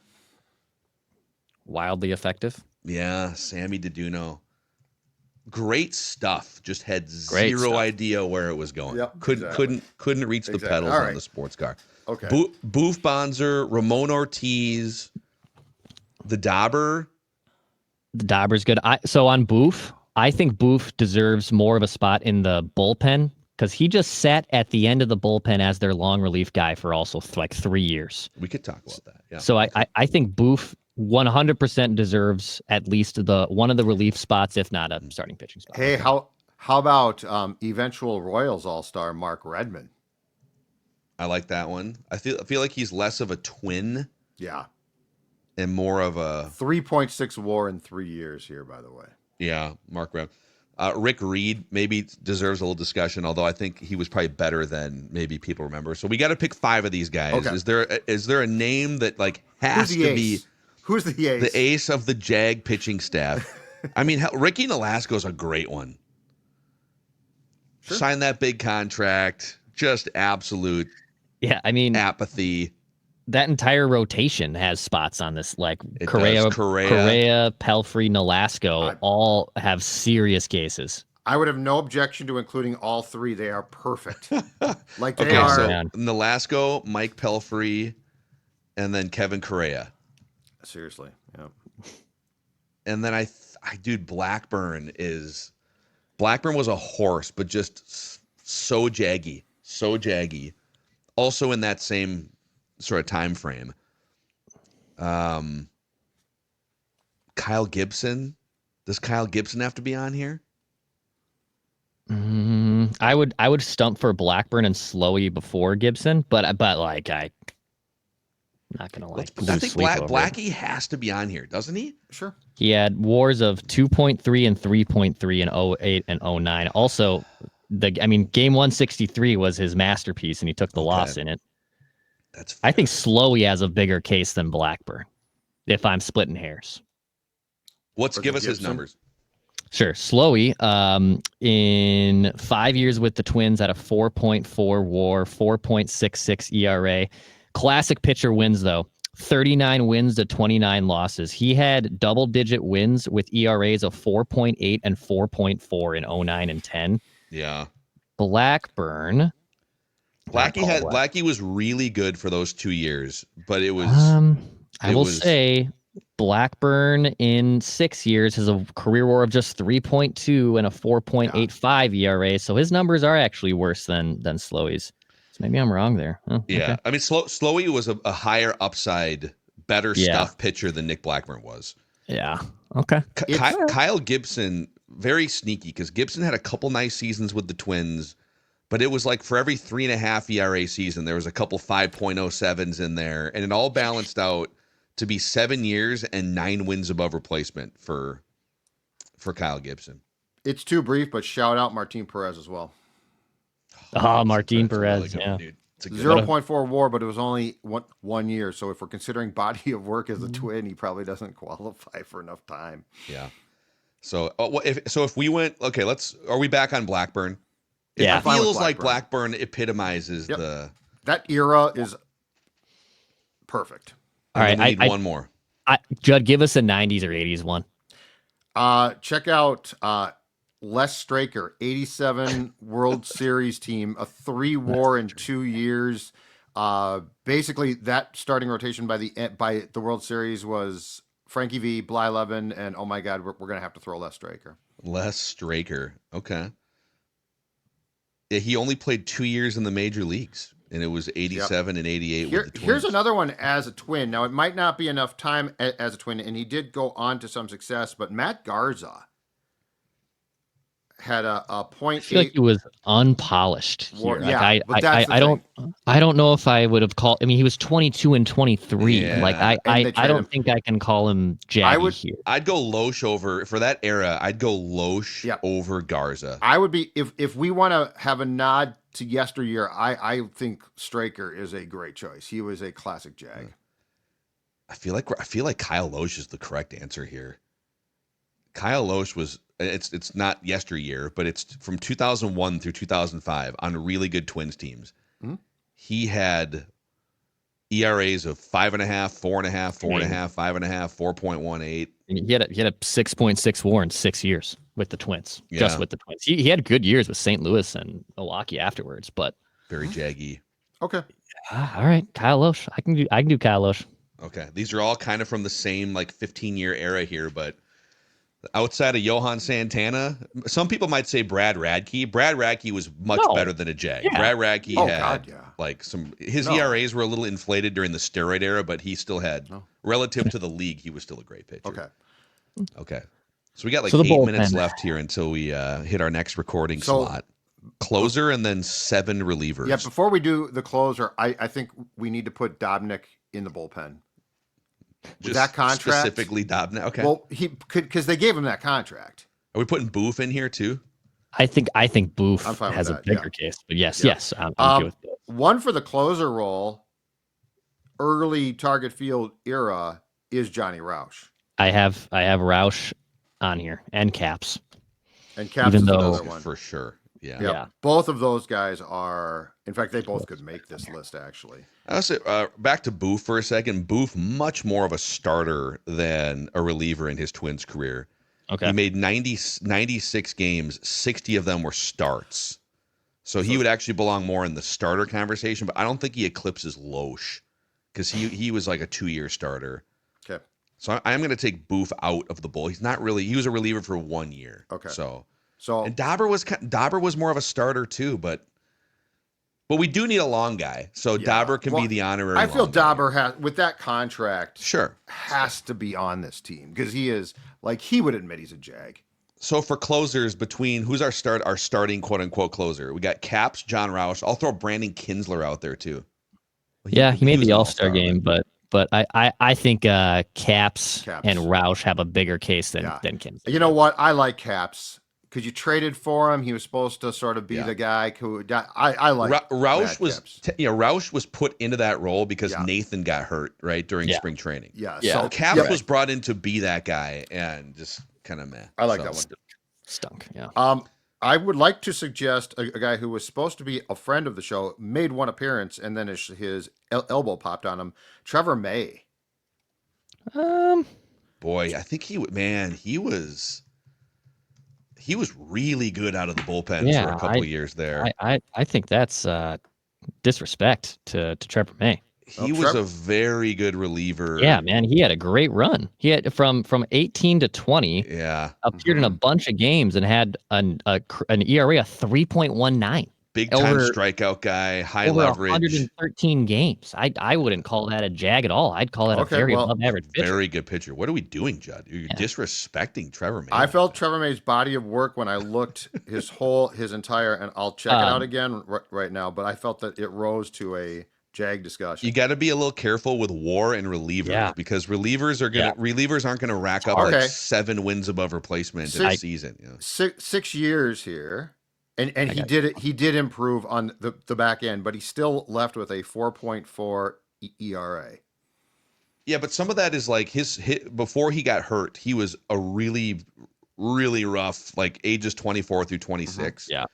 wildly effective. Yeah, Sammy Deduno. Great stuff. Just had Great zero stuff. idea where it was going. Yep, Couldn't reach the pedals All on right. the sports car. Okay. Boof Bonzer, Ramon Ortiz, the Dauber. The Dauber's good. So on Boof, I think Boof deserves more of a spot in the bullpen because he just sat at the end of the bullpen as their long relief guy for also like 3 years. We could talk about that. Yeah. So I think Boof 100% deserves at least one of the relief spots, if not a starting pitching spot. Hey, how about eventual Royals All-Star Mark Redmond? I like that one. I feel like he's less of a twin. Yeah. And more of a 3.6 WAR in 3 years here, by the way. Yeah, Mark Redmond. Rick Reed maybe deserves a little discussion, although I think he was probably better than maybe people remember. So we got to pick 5 of these guys. Okay. Is there a name that like has to be Who's the ace? The ace of the Jag pitching staff. I mean, Ricky Nolasco is a great one. Sure. Sign that big contract. Just absolute. Yeah, I mean apathy. That entire rotation has spots on this, like Correa, Pelfrey, Nolasco, all have serious cases. I would have no objection to including all 3. They are perfect. Like they are. So Nolasco, Mike Pelfrey, and then Kevin Correa. Seriously, yeah. And then dude, Blackburn was a horse, but just so jaggy. Also in that same sort of time frame. Kyle Gibson. Does Kyle Gibson have to be on here? I would stump for Blackburn and Slowey before Gibson, but like I'm not gonna lie. I think Blackie has to be on here, doesn't he? Sure. He had WARs of 2.3 and 3.3 in 08 and 09. Also, game 163 was his masterpiece, and he took the loss in it. That's fair. I think Slowey has a bigger case than Blackburn, if I'm splitting hairs. Give us his numbers. Sure. Slowey, in 5 years with the Twins, had a 4.4 WAR, 4.66 ERA. Classic pitcher wins, though. 39 wins to 29 losses. He had double-digit wins with ERAs of 4.8 and 4.4 in 09 and 10. Yeah. Blackie was really good for those 2 years, but it was. I will say Blackburn in 6 years has a career WAR of just 3.2 and a 4.85 ERA. So his numbers are actually worse than Slowey's. So maybe I'm wrong there. Oh, yeah. Okay. I mean, Slowey was a higher upside, better stuff pitcher than Nick Blackburn was. Yeah. Okay. Kyle Gibson, very sneaky because Gibson had a couple nice seasons with the Twins, but it was like for every 3.5 ERA season, there was a couple 5.07s in there, and it all balanced out to be 7 years and 9 wins above replacement for Kyle Gibson. It's too brief, but shout out Martin Perez as well. Martin Perez, really yeah. Dude. 0.4 WAR, but it was only 1 year. So if we're considering body of work as a Twin, he probably doesn't qualify for enough time. Yeah. So if we went, okay, are we back on Blackburn? Yeah. It feels like Blackburn epitomizes that era is perfect. All right, we need one more. Judd, give us a 90s or 80s one. Check out Les Straker, 87 World Series team, a 3 WAR in 2 years. Basically, that starting rotation by the World Series was Frankie V, Blyleven, and oh my God, we're gonna have to throw Les Straker. Les Straker, okay. Yeah, he only played 2 years in the major leagues, and it was 87 and 88 with the Twins. Here's another one as a Twin. Now, it might not be enough time as a Twin, and he did go on to some success, but Matt Garza had a 0.8. I feel like it was unpolished here. Yeah, I don't know if I would have called. I mean, he was 22 and 23. Yeah. Like I don't think I can call him Jaggy here. I'd go Loesch over for that era. I'd go Loesch over Garza. I would be if we want to have a nod to yesteryear. I think Straker is a great choice. He was a classic Jag. I feel like Kyle Loesch is the correct answer here. Kyle Loesch was. It's not yesteryear, but it's from 2001 through 2005 on really good Twins teams. Mm-hmm. He had ERAs of 5.5, 4.5, 4.5, 5.5, 4.18. He had a 6.6 WAR in 6 years with the Twins. Yeah. Just with the Twins. He had good years with St. Louis and Milwaukee afterwards, but Very jaggy. Okay. All right, Kyle Loesch. I can do Kyle Loesch. Okay. These are all kind of from the same like 15-year era here, but outside of Johan Santana, some people might say Brad Radke. Brad Radke was much better than a Jag. Yeah. Brad Radke had God, yeah. like his ERAs were a little inflated during the steroid era, but he still had relative to the league, he was still a great pitcher. Okay. So we got like 8 minutes left here until we hit our next recording slot. Closer and then 7 relievers. Yeah, before we do the closer, I think we need to put Dobnik in the bullpen. Just that contract, specifically Dobnik. Okay. Well, he could because they gave him that contract. Are we putting Booth in here too? I think Booth has a bigger case, but yes, I'm good with Booth. One for the closer role, early target field era is Johnny Roush. I have Roush on here and Caps. And Caps is another one for sure. Yeah. Yep. Both of those guys are. In fact, they both could make this list actually. I'll say back to Booth for a second. Booth much more of a starter than a reliever in his Twins career. Okay. He made 96 games. 60 of them were starts. So he would actually belong more in the starter conversation, but I don't think he eclipses Loesch because he was like a 2-year starter. Okay. So I am going to take Booth out of the bull. He was a reliever for 1 year. Okay. So and Dauber was more of a starter too, but we do need a long guy. So Dauber can be the honorary. I feel Dauber has with that contract. Sure. Has to be on this team because he is he would admit he's a Jag. So for closers, between who's our starting quote unquote closer? We got Caps, John Roush. I'll throw Brandon Kinsler out there too. He made the All-Star game, but I think Caps and Roush have a bigger case than Kinsler. You know what? I like Caps because you traded for him. He was supposed to sort of be the guy who I like. Roush was Roush was put into that role because Nathan got hurt during spring training. So Caps was brought in to be that guy and just kind of meh. I like that one. Stunk. Yeah. I would like to suggest a guy who was supposed to be a friend of the show, made one appearance, and then his elbow popped on him. Trevor May. Boy, I think he was really good out of the bullpen for a couple of years there. I think that's disrespect to Trevor May. He was a very good reliever. Yeah, man, he had a great run. He had from 18 to 20. Yeah, appeared in a bunch of games and had an ERA of 3.19. Big time strikeout guy, high leverage. 113 games. I wouldn't call that a Jag at all. I'd call that a very above average pitcher. Very good pitcher. What are we doing, Judd? You're disrespecting Trevor May. I felt Trevor May's body of work when I looked his entire, and I'll check it out again right now, but I felt that it rose to a Jag discussion. You got to be a little careful with WAR and relievers because relievers aren't going to rack up like 7 wins above replacement in a season. 6 years here, and he did it. He did improve on the back end, but he still left with a 4.4 ERA. Yeah, but some of that is like his before he got hurt, he was a really, really rough, like ages 24 through 26. Yeah.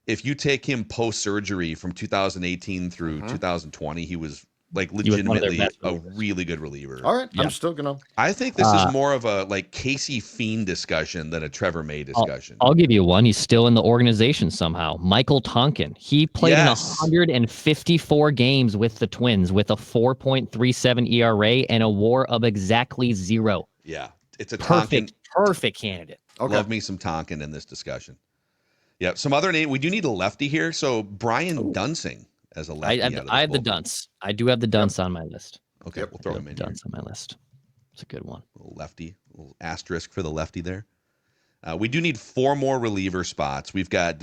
If you take him post-surgery from 2018 through 2020, he was like legitimately a really good reliever. All right, I'm still gonna. I think this is more of a like Casey Fiend discussion than a Trevor May discussion. I'll give you one. He's still in the organization somehow. Michael Tonkin. He played in 154 games with the Twins with a 4.37 ERA and a WAR of exactly 0. Yeah, it's a perfect candidate. Okay. Love me some Tonkin in this discussion. Yeah, some other name. We do need a lefty here. So Brian Dunsing as a lefty. I have the Dunce. I do have the Dunce on my list. Okay, we'll throw him in. Dunce on my list. It's a good one. A little lefty, a little asterisk for the lefty there. We do need 4 more reliever spots. We've got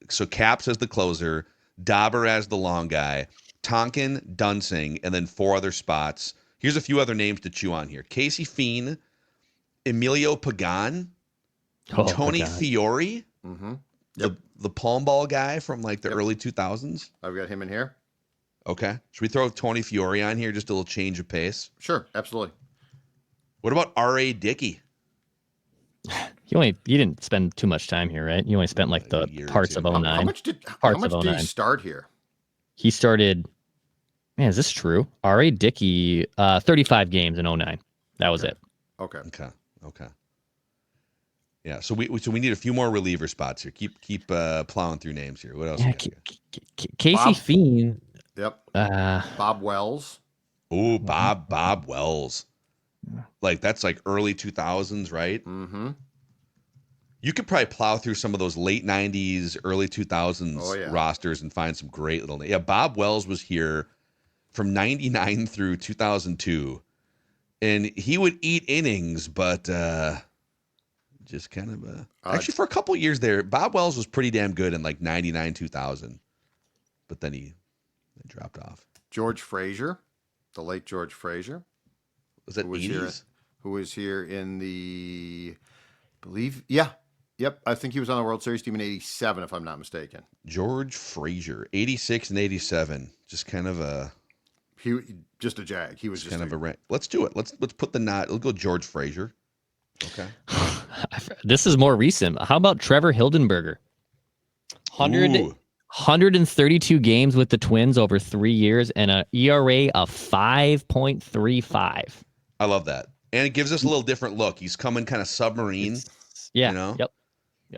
so Caps as the closer, Dauber as the long guy, Tonkin, Dunsing, and then 4 other spots. Here's a few other names to chew on here: Casey Fiend, Emilio Pagan, Tony Fiore. Mm-hmm. The palm ball guy from like the early 2000s. I've got him in here. Okay. Should we throw Tony Fiore on here? Just a little change of pace. Sure, absolutely. What about R.A. Dickey? You didn't spend too much time here, right? You only spent like the parts of 09. How much did he start here? He started Man, is this true? R.A. Dickey, 35 games in 09. That was it. Okay. Yeah, so we need a few more reliever spots here. Keep plowing through names here. What else? Yeah, You got here? Casey Bob. Fiend. Yep. Uh, Bob Wells. Ooh, Bob Wells. Like that's like early 2000s, right? Mm-hmm. You could probably plow through some of those late 90s, early 2000s rosters and find some great little names. Yeah, Bob Wells was here from 99 through 2002. And he would eat innings, but just kind of actually for a couple years there, Bob Wells was pretty damn good in like 99, 2000. But then he dropped off. George Frazier, the late George Frazier. Was that 80s? Who was here in the, Yep. I think he was on the World Series team in 87, if I'm not mistaken. George Frazier, 86 and 87. Just kind of a... Just a jag. He was just kind of a... Let's do it. Let's put the knot. Let's go George Frazier. Okay. This is more recent. How about Trevor Hildenberger? 132 games with the Twins over 3 years and an ERA of 5.35. I love that. And it gives us a little different look. He's coming kind of submarine. Yeah. You know? Yep.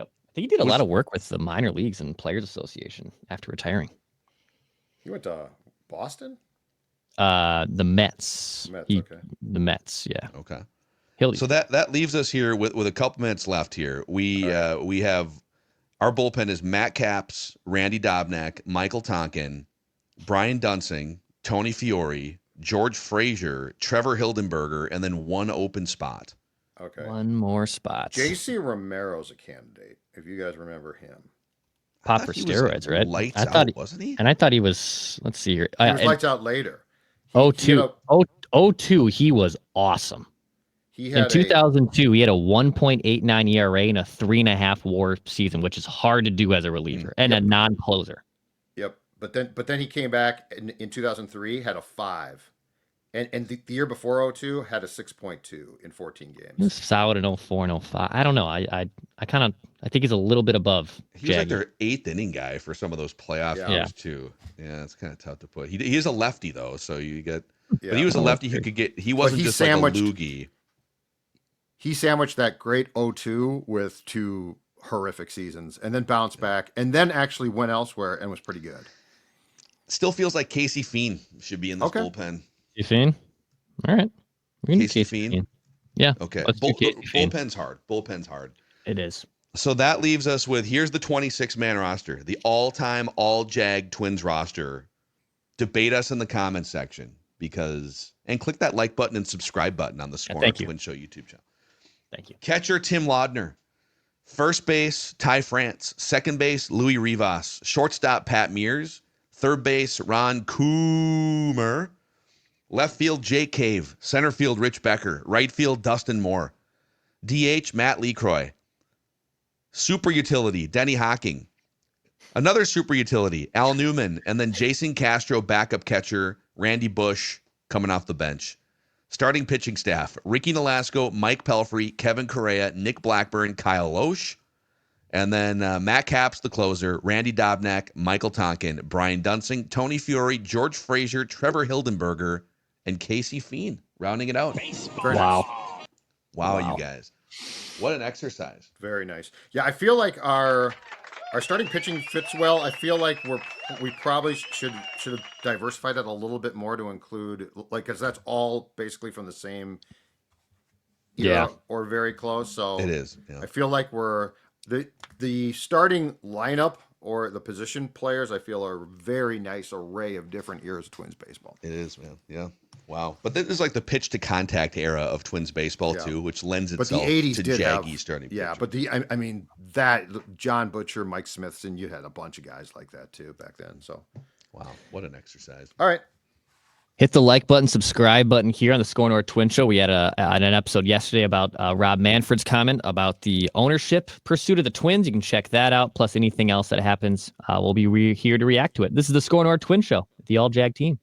I think he did a lot of work with the minor leagues and Players Association after retiring. He went to Boston? The Mets. Okay. The Mets, yeah. Okay. So that leaves us here with a couple minutes left here. We have our bullpen is Matt Capps, Randy Dobnak, Michael Tonkin, Brian Dunsing, Tony Fiore, George Frazier, Trevor Hildenberger, and then one open spot. Okay. One more spot. J.C. Romero's a candidate, if you guys remember him. Pop for steroids, right? Lights out, wasn't he? And I thought he was, let's see here. He was lights out later. 02, he was awesome. In 2002, he had a 1.89 ERA and a 3.5 WAR season, which is hard to do as a reliever and a non-closer. Yep, but then he came back in 2003, had a 5, and the year before 02 had a 6.2 in 14 games. He was solid in 04 and 05. I don't know. I think he's a little bit above. He was like their 8th inning guy for some of those playoff games too. Yeah, it's kind of tough to put. He is a lefty though, so you get. Yeah. But he was a lefty who could get. He wasn't just like a loogie. He sandwiched that great 02 with 2 horrific seasons and then bounced back and then actually went elsewhere and was pretty good. Still feels like Casey Fiend should be in this bullpen. Casey Fiend? All right. Casey Fiend? Yeah. Okay. Bullpen's hard. Bullpen's hard. It is. So that leaves us with, here's the 26-man roster, the all-time all-Jag Twins roster. Debate us in the comments section and click that like button and subscribe button on the Score Twin Show YouTube channel. Thank you. Catcher, Tim Laudner. First base, Ty France. Second base, Louis Rivas. Shortstop, Pat Mears. Third base, Ron Coomer. Left field, Jake Cave. Center field, Rich Becker. Right field, Dustin Moore. DH, Matt LeCroy. Super utility, Denny Hocking. Another super utility, Al Newman. And then Jason Castro, backup catcher. Randy Bush coming off the bench. Starting pitching staff, Ricky Nolasco, Mike Pelfrey, Kevin Correa, Nick Blackburn, Kyle Loesch. And then Matt Capps, the closer, Randy Dobnak, Michael Tonkin, Brian Dunsing, Tony Fiore, George Frazier, Trevor Hildenberger, and Casey Fiend, rounding it out. Wow, you guys. What an exercise. Very nice. Yeah, I feel like our starting pitching fits well. I feel like we probably should have diversified it a little bit more to include, like, because that's all basically from the same era or very close. So it is. Yeah. I feel like the starting lineup or the position players, I feel, are a very nice array of different eras of Twins baseball. It is, man. Yeah. Wow. But this is like the pitch to contact era of Twins baseball too, which lends itself to jaggy starting pitching. Yeah, but I mean that John Butcher, Mike Smithson, you had a bunch of guys like that too back then. So wow, what an exercise. All right. Hit the like button, subscribe button here on the Score North Twin Show. We had an episode yesterday about Rob Manfred's comment about the ownership pursuit of the Twins. You can check that out, plus anything else that happens. We'll be here to react to it. This is the Score North Twin Show, the all-Jag team.